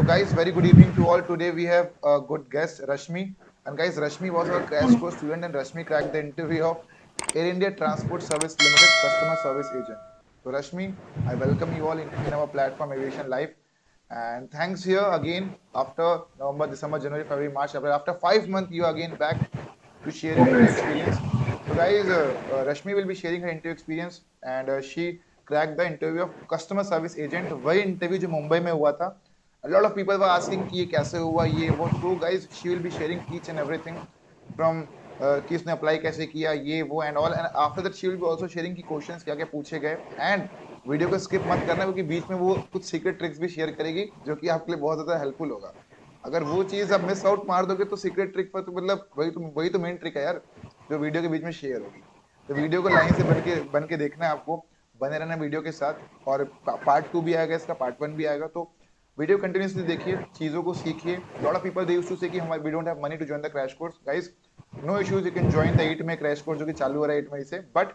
guys, very good evening to all. Today we have a good guest, Rashmi. And guys, Rashmi was our crash course student, and Rashmi cracked the interview of Air India Transport Service Limited Customer Service Agent. So, Rashmi, I welcome you all in our platform Aviation Live. And thanks here again after November, December, January, February, March, April. After 5 months, you are again back to share your interview experience. So, guys, Rashmi will be sharing her interview experience, and she cracked the interview of customer service agent. वही interview जो मुंबई में हुआ था. A lot of people were asking कि ये कैसे हुआ ये वो. So guys, she will be sharing each and everything from कि इसने अप्लाई कैसे किया ये वो and all. And after that she will be also sharing की क्वेश्चंस क्या क्या पूछे गए. एंड वीडियो को स्किप मत करना क्योंकि बीच में वो कुछ सीक्रेट ट्रिक्स भी शेयर करेगी जो कि आपके लिए बहुत ज्यादा हेल्पफुल होगा. अगर वो चीज आप मिस आउट मार दोगे तो सीक्रेट ट्रिक पर तो मतलब वही तो मेन ट्रिक है यार जो वीडियो के बीच में शेयर होगी. तो वीडियो को लाइन से बन के देखना है आपको. बने रहना वीडियो के साथ. और पार्ट 2 भी आएगा इसका, पार्ट 1 भी आएगा. तो वीडियो कंटिन्यूसली देखिए, चीजों को सीखिए. Lot of people they used to say कि हमारे we don't have money to join the crash course. Guys, no issues, you can join the 8 में क्रैश कोर्स जो कि चालू हो रहा है 8 मई से. But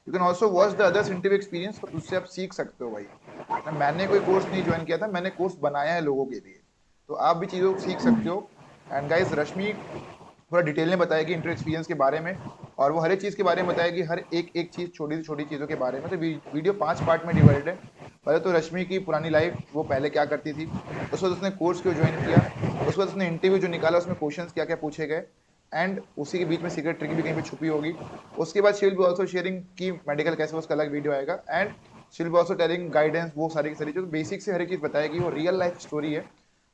you can also watch the others interview experience. तो उससे आप सीख सकते हो भाई. मैंने कोई कोर्स नहीं ज्वाइन किया था, मैंने कोर्स बनाया है लोगों के लिए. तो आप भी चीजों को सीख सकते हो. एंड गाइस, रश्मि थोड़ा डिटेल में बताएगी इंटरव्यू एक्सपीरियंस के बारे में. और वो हर एक चीज के बारे में बताएगी, हर एक चीज, छोटी से छोटी चीजों के बारे में. तो वीडियो 5 पार्ट में डिवाइडेड है. पहले तो रश्मि की पुरानी लाइफ, वो पहले क्या करती थी, उस वक्त उसने कोर्स क्यों ज्वाइन किया, उस वक्त उसने इंटरव्यू जो निकाला उसमें क्वेश्चंस क्या क्या पूछे गए. एंड उसी के बीच में सीक्रेट ट्रिक भी कहीं पे छुपी होगी. उसके बाद she will be also sharing की मेडिकल कैसे, उसका अलग वीडियो आएगा. And she will be also telling guidance, वो सारी की सारी चीज बेसिक से हर एक चीज बताएगी. वो रियल लाइफ स्टोरी है.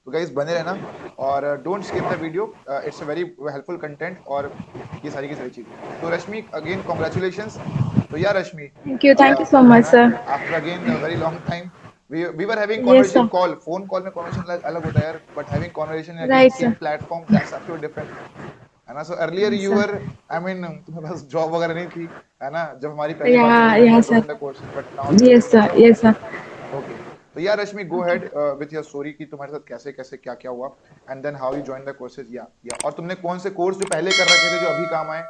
तो गाइस बने रहना और don't skip the video. It's a very helpful content और ये सारी की सारी चीजें. तो रश्मि अगेन कॉन्ग्रेचुलेशंस. तो या रश्मि, Thank you so much, sir. After again very long time we were having Yes, conversation sir. call, phone call में conversation अलग होता है यार, but having conversation again Right, same sir. platform, that's absolutely different है ना. So earlier Yes, you sir. were, I mean, तुम्हें पास job वगैरह नहीं थी है ना जब हमारी पहली बात हुई थी Yeah, when you yeah, were sir. doing the courses, but now you are Yes, getting a sir. job. Yes, sir. Okay. तो यार Rashmi, go Okay. Head with your story कि तुम्हारे साथ कैसे कैसे क्या क्या हुआ. And then how you join the courses. या और तुमने कौन से कोर्स जो पहले कर रखे थे जो अभी काम आए,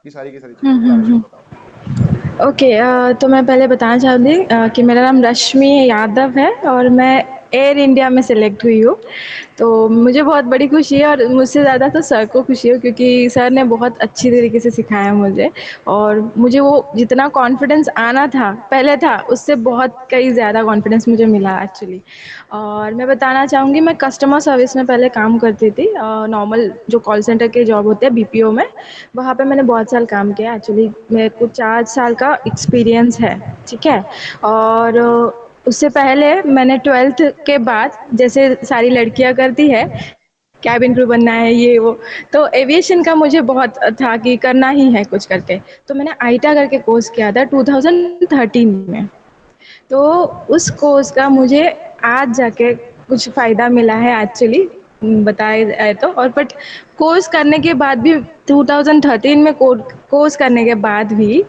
ये सारी चीजें. या रश्मि बताओ. ओके, तो मैं पहले बताना चाहूँगी कि मेरा नाम रश्मि यादव है और मैं एयर इंडिया में सेलेक्ट हुई हूँ. तो मुझे बहुत बड़ी खुशी है और मुझसे ज़्यादा तो सर को खुशी है क्योंकि सर ने बहुत अच्छी तरीके से सिखाया मुझे. और मुझे वो जितना कॉन्फिडेंस आना था पहले था उससे बहुत कई ज़्यादा कॉन्फिडेंस मुझे मिला एक्चुअली. और मैं बताना चाहूँगी मैं कस्टमर सर्विस में पहले काम करती थी. नॉर्मल जो कॉल सेंटर के जॉब होते हैं बीपीओ में, वहाँ पे मैंने बहुत साल काम किया. एक्चुअली मेरे को 4 साल का एक्सपीरियंस है. ठीक है. और उससे पहले मैंने 12th के बाद जैसे सारी लड़कियां करती है कैबिन क्रू बनना है ये वो, तो एविएशन का मुझे बहुत था कि करना ही है कुछ करके. तो मैंने आईटा करके कोर्स किया था 2013 में. तो उस कोर्स का मुझे आज जाके कुछ फ़ायदा मिला है एक्चुअली, बताया जाए तो. और बट कोर्स करने के बाद भी 2013 में कोर्स करने के बाद भी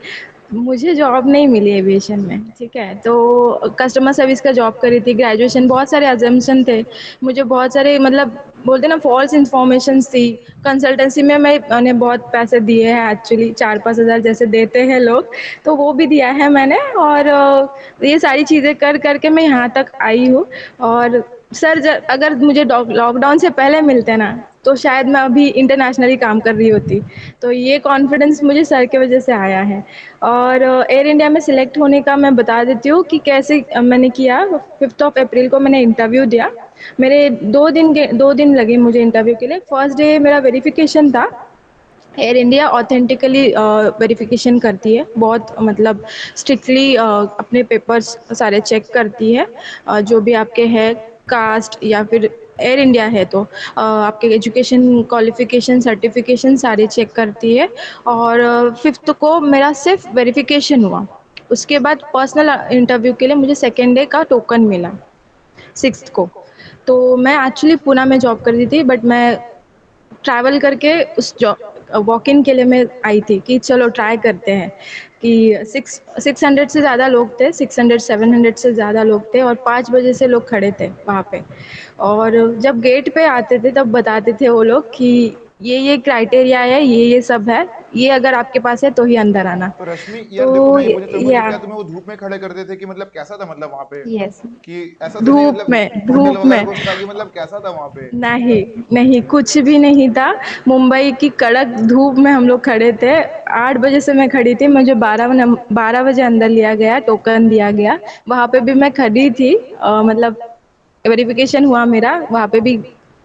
मुझे जॉब नहीं मिली एविएशन में. ठीक है. तो कस्टमर सर्विस का जॉब करी थी. ग्रेजुएशन, बहुत सारे अजम्पशन थे मुझे, बहुत सारे मतलब बोलते ना फॉल्स इन्फॉर्मेशंस थी. कंसल्टेंसी में मैंने बहुत पैसे दिए हैं एक्चुअली, 4-5 हज़ार जैसे देते हैं लोग, तो वो भी दिया है मैंने. और ये सारी चीज़ें कर करके मैं यहाँ तक आई हूँ. और सर अगर मुझे लॉकडाउन से पहले मिलते ना तो शायद मैं अभी इंटरनेशनली काम कर रही होती. तो ये कॉन्फिडेंस मुझे सर की वजह से आया है. और एयर इंडिया में सिलेक्ट होने का मैं बता देती हूँ कि कैसे मैंने किया. 5 अप्रैल को मैंने इंटरव्यू दिया. मेरे 2 दिन लगे मुझे इंटरव्यू के लिए. फर्स्ट डे मेरा वेरिफिकेशन था. एयर इंडिया ऑथेंटिकली वेरिफिकेशन करती है, बहुत मतलब स्ट्रिक्टली अपने पेपर्स सारे चेक करती है. जो भी आपके हैं कास्ट या फिर एयर इंडिया है तो आपके एजुकेशन क्वालिफिकेशन सर्टिफिकेशन सारे चेक करती है. और 5th को मेरा सिर्फ वेरिफिकेशन हुआ. उसके बाद पर्सनल इंटरव्यू के लिए मुझे सेकेंड डे का टोकन मिला 6th को. तो मैं एक्चुअली पूना में जॉब करती थी बट मैं ट्रैवल करके उस जॉब वॉक इन के लिए मैं आई थी कि चलो ट्राई करते हैं. कि 600 से ज़्यादा लोग थे, 600-700 से ज़्यादा लोग थे और 5 बजे से लोग खड़े थे वहाँ पे. और जब गेट पे आते थे तब बताते थे वो लोग कि ये क्राइटेरिया है, ये सब है, ये अगर आपके पास है तो ही अंदर आना। तो रश्मि यार तो देखो, मैं ये पूछना चाहूंगा कि या क्या तुम्हें वो धूप में खड़े करते थे कि मतलब कैसा था मतलब वहां पे, यस, कि ऐसा तो नहीं मतलब होटल धूप वगैरह में कुछ था कि मतलब कैसा था वहां पे? नहीं, नहीं कुछ भी नहीं था। मुंबई की कड़क धूप में हम लोग खड़े थे। 8 बजे से मैं खड़ी थी, मुझे 12 बजे अंदर लिया गया, टोकन दिया गया। वहाँ पे भी मैं खड़ी थी, मतलब वेरिफिकेशन हुआ मेरा, वहाँ पे भी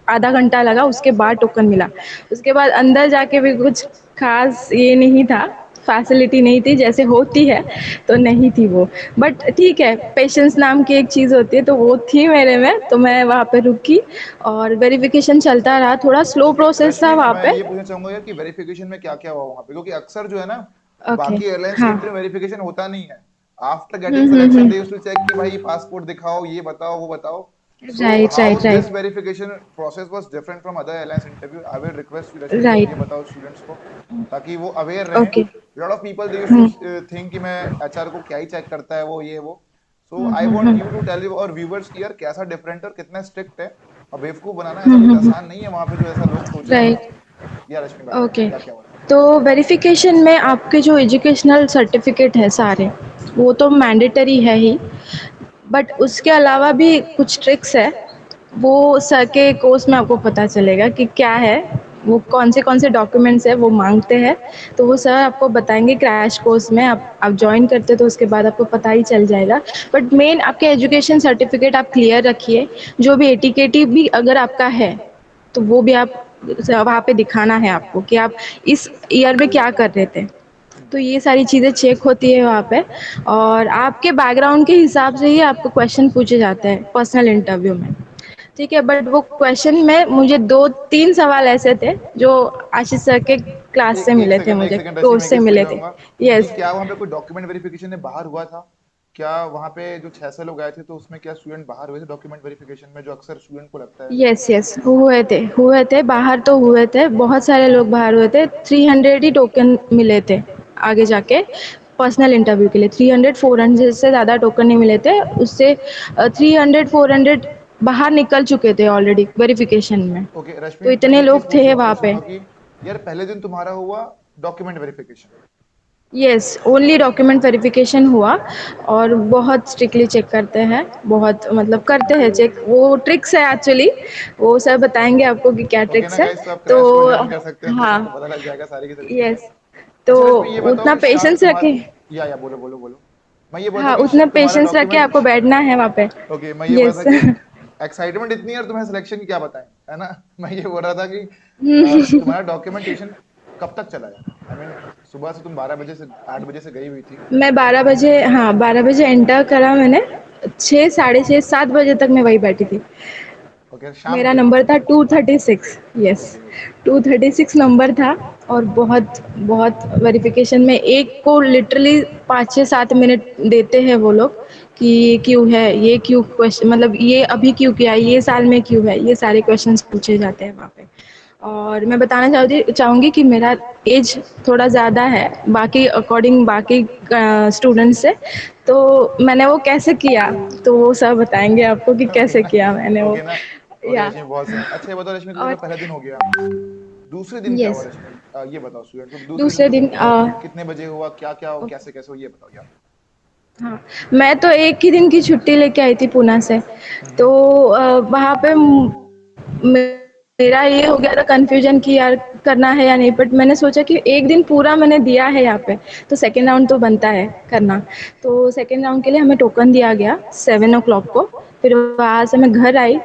आधा घंटा लगा, उसके बाद टोकन मिला। उसके बाद अंदर जाके भी कुछ खास ये नहीं था, फैसिलिटी नहीं थी जैसे होती है, तो नहीं थी वो। बट ठीक है, पेशेंस नाम की एक चीज़ होती है, तो वो थी मेरे में, तो मैं वहाँ पे रुकी और वेरिफिकेशन चलता रहा। थोड़ा स्लो ओके प्रोसेस था रश्मि, वहाँ मैं पे। ये पूछना चाहूंगा यार कि वेरिफिकेशन में क्या क्या हुआ वहां पे, क्योंकि अक्सर जो है ना ओके। बाकी एयरलाइंस की हाँ। इंटरव्यू वेरिफिकेशन होता नहीं है। After getting selection they used to check कि भाई पासपोर्ट दिखाओ, ये बताओ, वो बताओ। So right, how right, right, this verification process was different from other airlines interview? I will request you Rashmi कि आप राइट। ये बताओ स्टूडेंट्स को, ताकि वो अवेयर रहें। Okay. Lot of people they used to think कि मैं एचआर को क्या ही चेक करता है वो, ये वो। So I want you to tell you और व्यूअर्स कि यार कैसा डिफरेंट और कितना स्ट्रिक्ट है। और बेवकूफ बनाना ऐसा कुछ आसान नहीं है वहां पे जो ऐसा लोग सोच रहे हैं। राइट। या रश्मि बताओ ओके। क्या क्या हुआ था? तो वेरिफिकेशन में आपके जो एजुकेशनल सर्टिफिकेट है सारे, वो तो मैंडेटरी है ही, बट उसके अलावा भी कुछ ट्रिक्स है। वो सर के कोर्स में आपको पता चलेगा कि क्या है, वो कौन से डॉक्यूमेंट्स है वो मांगते हैं। तो वो सर आपको बताएंगे क्रैश कोर्स में, आप ज्वाइन करते तो उसके बाद आपको पता ही चल जाएगा। बट मेन आपके एजुकेशन सर्टिफिकेट आप क्लियर रखिए। जो भी एटीकेटी भी अगर आपका है, तो वो भी आप वहाँ पे दिखाना है आपको कि आप इस ईयर में क्या कर रहे थे। तो ये सारी चीज़ें चेक होती है वहाँ पे। और आपके बैकग्राउंड के हिसाब से ही आपको क्वेश्चन पूछे जाते हैं पर्सनल इंटरव्यू में। ठीक है, बट वो क्वेश्चन में मुझे 2-3 सवाल ऐसे थे जो आशीष सर के क्लास से मिले थे, एक मुझे सेकंड रश्मि, कोर्स मैं से गेस करना मिले थे। चाहूंगा कि यस, क्या वहां पे कोई डॉक्यूमेंट वेरिफिकेशन है बाहर हुआ था? क्या वहां पे जो 600 लोग आए थे तो उसमें क्या स्टूडेंट बाहर हुए थे डॉक्यूमेंट वेरिफिकेशन में, जो अक्सर स्टूडेंट को लगता है? यस, यस हुए थे बाहर, तो हुए थे, बहुत सारे लोग बाहर हुए थे। 300 ही टोकन मिले थे आगे जाके पर्सनल इंटरव्यू के लिए। 300-400 से ज़्यादा टोकन नहीं मिले थे उससे। 300-400 बाहर निकल चुके थे ऑलरेडी वेरिफिकेशन में। ओके तो रश्मि, मैं इतने ये चीज लोग पूछ थे रहा हूँ वहाँ पे। क्वेश्चन कि यार पहले दिन तुम्हारा हुआ document verification. Yes, only document verification हुआ। और बहुत स्ट्रिक्टली चेक करते हैं, बहुत मतलब करते हैं चेक, वो ट्रिक्स है एक्चुअली। वो सर बताएंगे आपको कि क्या ओके ना ट्रिक्स है। गाइस, तो आप तो क्रैश कोर्स ज्वाइन कर सकते हैं, तो हाँ, सबको पता लग जाएगा सारी की सारी चीजें। यस, तो अच्छा रश्मि ये बताओ उतना कि स्टार्ट पेशेंस तुम्हारा, रखें। या बोलो बोलो बोलो। मैं ये बोल रहा हाँ, था कि उतना तुम्हारा पेशेंस रख के डॉक्यूमेंट, आपको बैठना है वहाँ पे। ओके मैं ये बोल रहा यस। था कि एक्साइटमेंट इतनी है और तुम्हें सिलेक्शन की क्या बताएं, है ना? मैं ये बोल रहा था कि तुम्हारा डॉक्यूमेंटेशन कब तक चला है? आई मीन सुबह से तुम 12 बजे से 8 बजे से गई हुई थी। मैं 12 बजे, हाँ 12 बजे एंटर करा मैंने। 6, साढ़े 6, 7 बजे तक मैं वहीं बैठी थी। ओके शाम मेरा के। नंबर था 236। यस, ओके 236 नंबर था। और बहुत बहुत वेरिफिकेशन में एक को लिटरली 5-6-7 मिनट देते हैं वो लोग कि ये क्यों है, ये क्यों क्वेश्चन, मतलब ये अभी क्यों किया, ये साल में क्यों है, ये सारे क्वेश्चंस पूछे जाते हैं वहाँ पे। और मैं बताना चाहूँगी कि मेरा एज थोड़ा ज़्यादा है बाकी अकॉर्डिंग, बाकी स्टूडेंट से। तो मैंने वो कैसे किया, तो वो सब बताएंगे आपको कि ओके कैसे ना, किया मैंने वो। ओके ना। ओके या रश्मि बहुत सही। अच्छा ये बताओ रश्मि, तो और चलो पहला दिन हो गया, दूसरे दिन क्या हुआ यस, रश्मि? ये बताओ स्टूडेंट को दूसरे दिन दूसरे तुम दिन कितने बजे हुआ, क्या क्या हो, कैसे कैसे हो, ये बताओ यार। हाँ, मैं तो एक ही दिन की छुट्टी लेके आई थी पूना से। तो हम्म। वहाँ पे मेरा ये हो गया था कंफ्यूजन कि यार करना है या नहीं, बट मैंने सोचा कि एक दिन पूरा मैंने दिया है यहाँ पे, तो सेकेंड राउंड तो बनता है करना। तो सेकेंड राउंड के लिए हमें टोकन दिया गया 7 o'clock को। फिर वहाँ से मैं घर आई,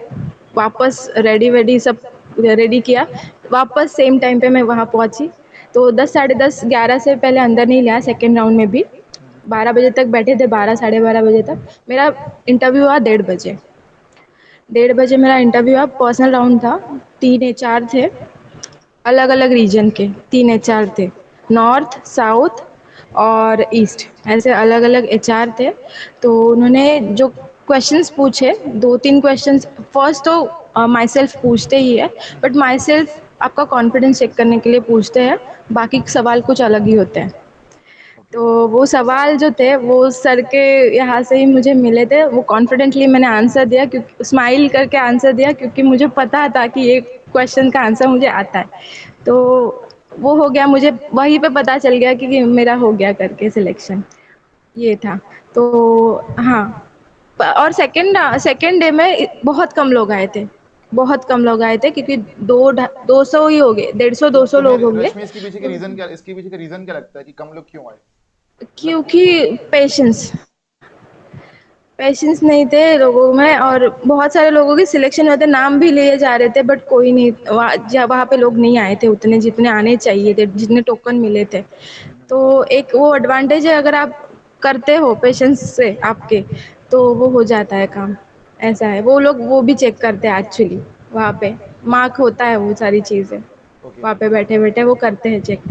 वापस रेडी वेडी सब रेडी किया, वापस सेम टाइम पे मैं वहाँ पहुँची। तो 10, साढ़े 10, 11 से पहले अंदर नहीं लिया सेकेंड राउंड में भी। 12 बजे तक बैठे थे, 12, साढ़े 12 बजे तक। मेरा इंटरव्यू हुआ 1:30 बजे। 1:30 बजे मेरा इंटरव्यू हुआ, पर्सनल राउंड था। 3 HR थे, अलग अलग रीजन के। 3 HR थे, नॉर्थ, साउथ और ईस्ट, ऐसे अलग अलग HR थे। तो उन्होंने जो क्वेश्चंस पूछे, 2-3 क्वेश्चंस, फर्स्ट तो माई सेल्फ पूछते ही है, बट माई सेल्फ आपका कॉन्फिडेंस चेक करने के लिए पूछते हैं, बाकी सवाल कुछ अलग ही होते हैं। तो वो सवाल जो थे वो सर के यहाँ से ही मुझे मिले थे, वो कॉन्फिडेंटली मैंने आंसर दिया, क्योंकि स्माइल करके आंसर दिया, क्योंकि मुझे पता था कि ये क्वेश्चन का आंसर मुझे आता है। तो वो हो गया, मुझे वहीं पे पता चल गया कि मेरा हो गया करके सिलेक्शन, ये था। तो हाँ, और सेकंड डे में बहुत कम लोग आए थे, बहुत कम लोग आए थे, क्योंकि 200 ही हो गए, 150 तो 200 लोग तुम्हें होंगे। रश्मि इसके पीछे का रीजन क्या लगता है कि कम लोग क्यों आए? मतलब क्योंकि पेशेंस पेशेंस नहीं थे लोगों में, और बहुत सारे लोगों के सिलेक्शन होते, नाम भी लिए जा रहे थे, बट कोई नहीं, वहाँ पे लोग नहीं आए थे उतने जितने आने चाहिए थे, जितने टोकन मिले थे। तो एक वो एडवांटेज है, अगर आप करते हो पेशेंस से आपके, तो वो हो जाता है काम। ऐसा है, वो लोग वो भी चेक करते हैं एक्चुअली, वहाँ पे मार्क होता है, वो सारी चीज़ें ओके। वहाँ पे बैठे बैठे वो करते हैं चेक।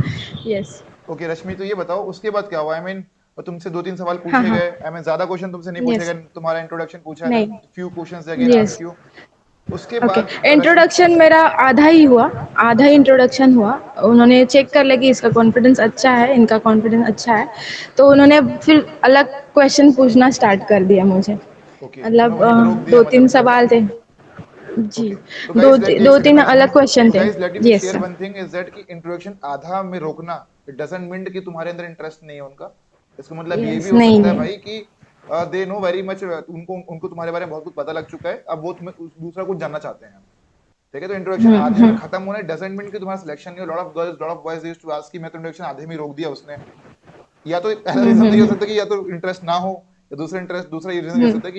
यस। ओके रश्मि, तो ये बताओ उसके बाद क्या हुआ? आई मीन तुमसे दो तीन सवाल हाँ पूछे हाँ। गए, आई मीन ज्यादा क्वेश्चन तुमसे नहीं पूछे यस। गए, तुम्हारा इंट्रोडक्शन पूछा, देन नहीं। Few questions again yes. Ask you. उसके ओके। बाद रश्मि। इंट्रोडक्शन मेरा आधा ही हुआ, आधा ही इंट्रोडक्शन हुआ। उन्होंने चेक कर लिया कि इसका कॉन्फिडेंस अच्छा है, इनका कॉन्फिडेंस अच्छा है, तो उन्होंने फिर अलग क्वेश्चन पूछना स्टार्ट कर दिया मुझे। ओके, मतलब वहीं पे रोक दिया दो तीन मतलब कि। सवाल थे जी। ओके, तो गाइस एक दो सेकंड तीन एक अलग सेकंड। क्वेश्चन तो थे। Guys let me yes share sir. One thing is that कि इंट्रोडक्शन आधा में रोकना इट डजंट मीन कि तुम्हारे अंदर इंटरेस्ट नहीं है उनका। इसका मतलब ये भी यस, हो नहीं सकता है नहीं। भाई कि दे नो वेरी मच, उनको उनको तुम्हारे बारे में बहुत कुछ पता लग चुका है, अब वो तुम्हें दूसरा कुछ जानना चाहते हैं। ठीक है, तो इंट्रोडक्शन आधे में हम्म। खत्म होने डजंट मीन कि तुम्हारा सिलेक्शन नहीं हो। Lot of girls, lot of boys used to ask कि मैं तो इंट्रोडक्शन आधे में ही रोक दिया उसने। या तो पहला रीजन तो ये हो हम्म। सकता है कि या तो इंटरेस्ट ना हो, या दूसरा रीजन ये हो हम्म। सकता है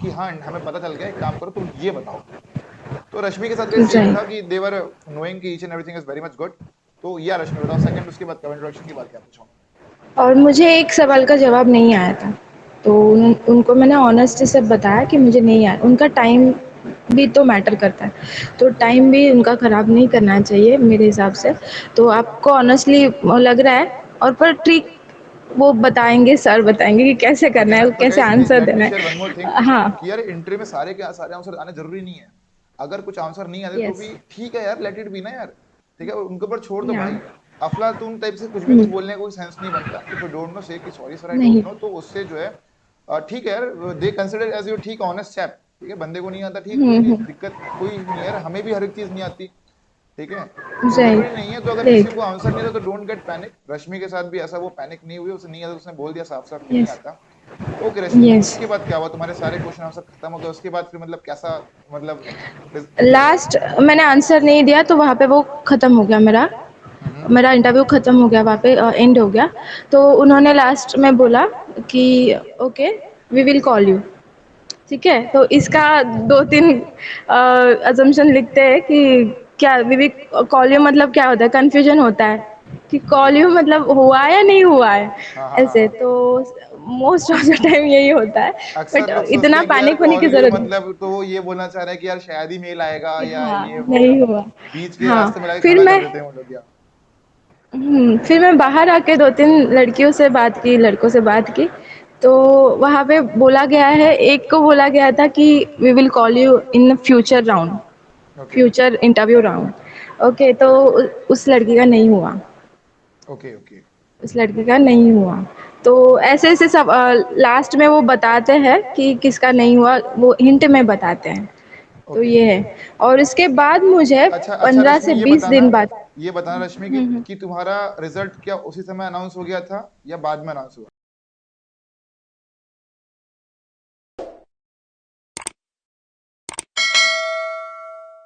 कि हाँ हमें पता चल गया, एक काम करो तुम ये बताओ। तो रश्मि के साथ भी सेम था राइट। कि देवर नोइंग कि each and everything is very much good. तो या रश्मि बताओ सेकंड, उसके बाद क्या इंट्रोडक्शन के बाद क्या पूछा उन्होंने? और मुझे एक सवाल का जवाब नहीं आया था, तो उनको मैंने ऑनेस्टी से बताया कि मुझे नहीं आया। उनका टाइम भी तो मैटर करता है, तो टाइम भी उनका ख़राब नहीं करना चाहिए मेरे हिसाब से। तो आपको ऑनेस्टली लग रहा है, और पर ट्रिक वो बताएंगे, सर बताएंगे कि कैसे ओके करना है, पर कैसे गाइस आंसर लेट मी देना शेयर वन मोर थिंग है। हाँ। कि यार इंटरव्यू में सारे के सारे आंसर आने जरूरी नहीं है। अगर कुछ आंसर नहीं आते तो यस। भी ठीक है यार, लेट इट बी ना यार। ठीक है, उनके ऊपर छोड़ दो या। भाई। अफलातून टाइप से कुछ भी कुछ बोलने का कोई सेंस नहीं बनता। इफ यू डोंट नो से कि सॉरी सर आई डोंट नहीं। नो, तो उससे जो है ठीक है यार, दे कंसिडर एज योर ठीक ऑनेस्ट चैप। ठीक है, बंदे को नहीं आता, ठीक, कोई नहीं, दिक्कत कोई नहीं यार, हमें भी हर एक चीज नहीं आती। ठीक है, तो जरूरी राइट। नहीं है। तो अगर किसी को राइट। आंसर नहीं आता तो डोंट गेट पैनिक। रश्मि के साथ भी ऐसा, वो पैनिक नहीं हुई, उसे नहीं आता तो उसने बोल दिया साफ साफ कि नहीं यस। आता। ओके रश्मि, यस। उसके बाद क्या हुआ? तुम्हारे सारे क्वेश्चन आंसर खत्म हो गए, उसके बाद फिर मतलब कैसा, मतलब लास्ट मैंने आंसर नहीं दिया, तो वहाँ पे वो ख़त्म हो गया मेरा। हम्म। मेरा इंटरव्यू ख़त्म हो गया, वहाँ पे एंड हो गया। तो उन्होंने लास्ट में बोला कि okay, we will call you. ठीक है, तो इसका दो तीन अजम्पशन लिखते हैं कि क्या वी विल कॉल यू मतलब क्या होता है, कन्फ्यूजन होता है कि कॉल यू मतलब हुआ या नहीं हुआ है। हाँ हाँ हाँ ऐसे हाँ। तो मोस्ट ऑफ द टाइम यही होता है, बट अक्सर लोग सोचते इतना हैं कि यार पैनिक होने की कॉल यू ज़रूरत नहीं। मतलब तो वो ये बोलना चाह रहे हैं कि यार शायद ही मेल आएगा या हाँ, ये वो, नहीं हुआ। बीच के हाँ, रास्ते में लाके फिर खड़ा कर मैं देते हैं वो लोग या। फिर मैं बाहर आके दो तीन लड़कियों से बात की, लड़कों से बात की। तो वहाँ पे बोला गया है, एक को बोला गया था कि we will call you in future round, okay future interview round. Okay, तो उस लड़की का नहीं हुआ, ओके ओके उस लड़की का नहीं हुआ। तो ऐसे ऐसे सब लास्ट में वो बताते हैं कि किसका नहीं हुआ, वो हिंट में बताते हैं। तो ओके। ये है। और इसके बाद मुझे अच्छा अच्छा 15 रश्मि, से 20 दिन बाद। ये बताना रश्मि कि तुम्हारा रिजल्ट क्या उसी समय अनाउंस हो गया था या बाद में अनाउंस